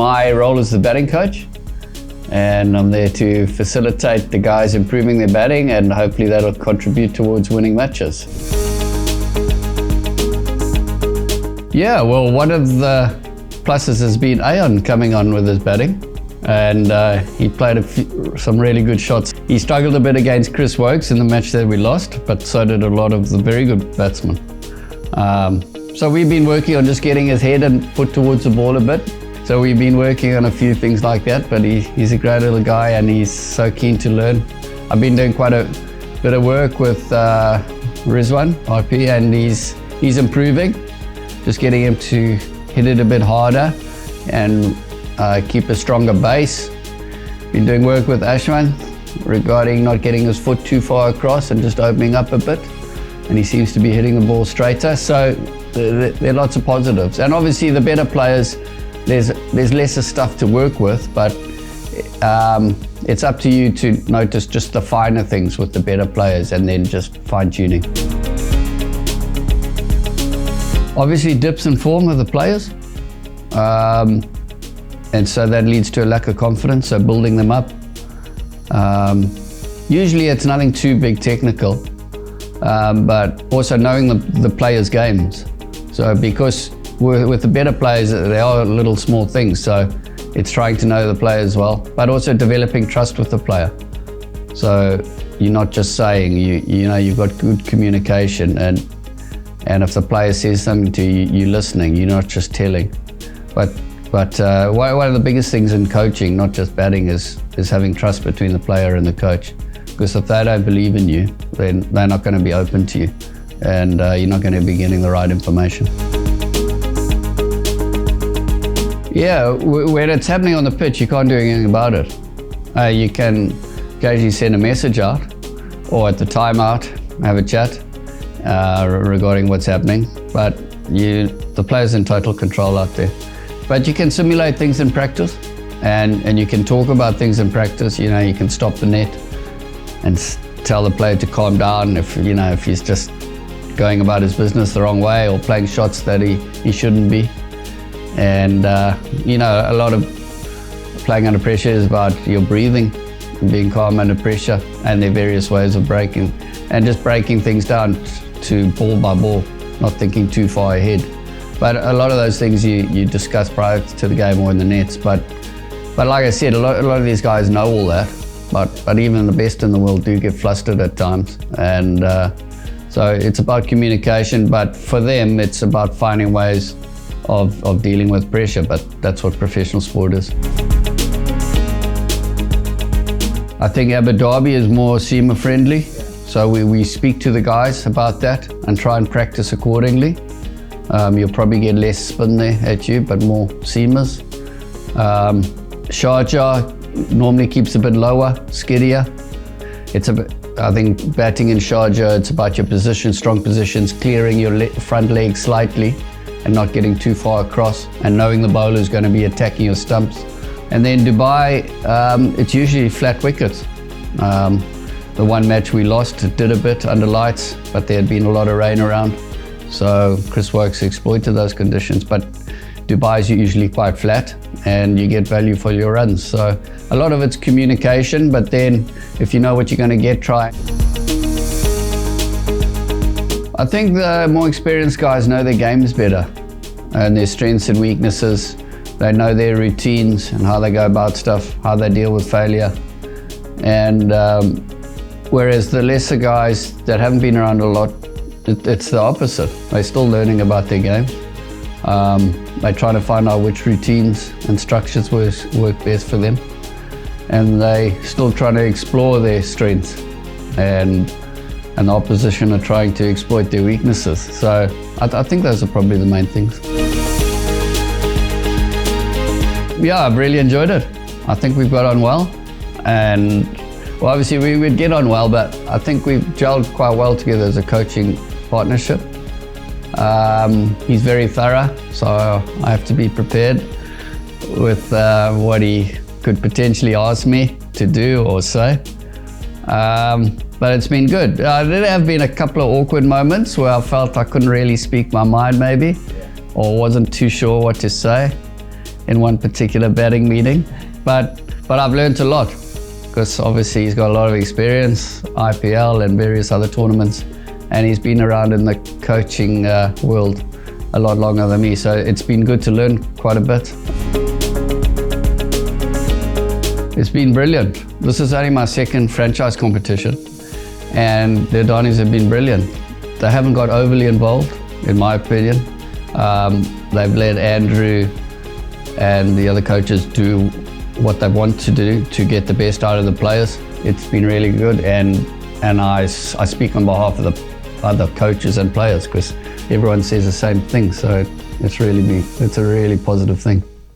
my role is the batting coach, and I'm there to facilitate the guys improving their batting, and hopefully that'll contribute towards winning matches. Yeah, well, one of the pluses has been Aon coming on with his batting, and he played some really good shots. He struggled a bit against Chris Wokes in the match that we lost, but so did a lot of the very good batsmen. So we've been working on just getting his head and foot towards the ball a bit. So we've been working on a few things like that, but he's a great little guy and he's so keen to learn. I've been doing quite a bit of work with Rizwan, RP, and he's improving. Just getting him to hit it a bit harder and keep a stronger base. Been doing work with Ashwan regarding not getting his foot too far across and just opening up a bit. And he seems to be hitting the ball straighter. So there are lots of positives. And obviously the better players, there's lesser stuff to work with, but it's up to you to notice just the finer things with the better players and then just fine tuning. Obviously dips in form of the players. And so that leads to a lack of confidence, so building them up. Usually it's nothing too big technical, but also knowing the players' games. So because with the better players, they are little small things, so it's trying to know the players well, but also developing trust with the player. So you're not just saying, you know, you've got good communication, and if the player says something to you, you're listening, you're not just telling. But one of the biggest things in coaching, not just batting, is having trust between the player and the coach. Because if they don't believe in you, then they're not going to be open to you, and you're not going to be getting the right information. Yeah, when it's happening on the pitch, you can't do anything about it. You can occasionally send a message out, or at the timeout, have a chat regarding what's happening. But the player's in total control out there. But you can simulate things in practice, and you can talk about things in practice. You know, you can stop the net and tell the player to calm down if he's just going about his business the wrong way or playing shots that he shouldn't be. And a lot of playing under pressure is about your breathing and being calm under pressure, and there are various ways of breaking, and just breaking things down to ball by ball, not thinking too far ahead. But a lot of those things you discuss prior to the game or in the nets. But like I said, a lot of these guys know all that. But even the best in the world do get flustered at times. And so it's about communication. But for them, it's about finding ways of dealing with pressure. But that's what professional sport is. I think Abu Dhabi is more seamer friendly. So we speak to the guys about that and try and practice accordingly. You'll probably get less spin there at you, but more seamers. Sharjah normally keeps a bit lower, skiddier. I think batting in Sharjah, it's about your position, strong positions, clearing your front leg slightly and not getting too far across, and knowing the bowler is going to be attacking your stumps. And then Dubai, it's usually flat wickets. The one match we lost, it did a bit under lights, but there had been a lot of rain around. So Chris Wokes exploited those conditions, but Dubai is usually quite flat and you get value for your runs. So a lot of it's communication, but then if you know what you're going to get, try. I think the more experienced guys know their games better and their strengths and weaknesses. They know their routines and how they go about stuff, how they deal with failure. And whereas the lesser guys that haven't been around a lot, it's the opposite. They're still learning about their game. They try to find out which routines and structures work best for them. And they still trying to explore their strengths. And the opposition are trying to exploit their weaknesses. So I think those are probably the main things. Yeah, I've really enjoyed it. I think we've got on well. And well, obviously we would get on well, but I think we've gelled quite well together as a coaching partnership. He's very thorough, so I have to be prepared with what he could potentially ask me to do or say. But it's been good. There have been a couple of awkward moments where I felt I couldn't really speak my mind maybe, or wasn't too sure what to say. in one particular batting meeting, but I've learned a lot because obviously he's got a lot of experience, IPL and various other tournaments, and he's been around in the coaching world a lot longer than me, so it's been good to learn quite a bit. It's been brilliant. This is only my second franchise competition, and the Adanis have been brilliant. They haven't got overly involved, in my opinion. They've let Andrew and the other coaches do what they want to do to get the best out of the players. It's been really good, and I speak on behalf of the other coaches and players because everyone says the same thing, so it's a really positive thing.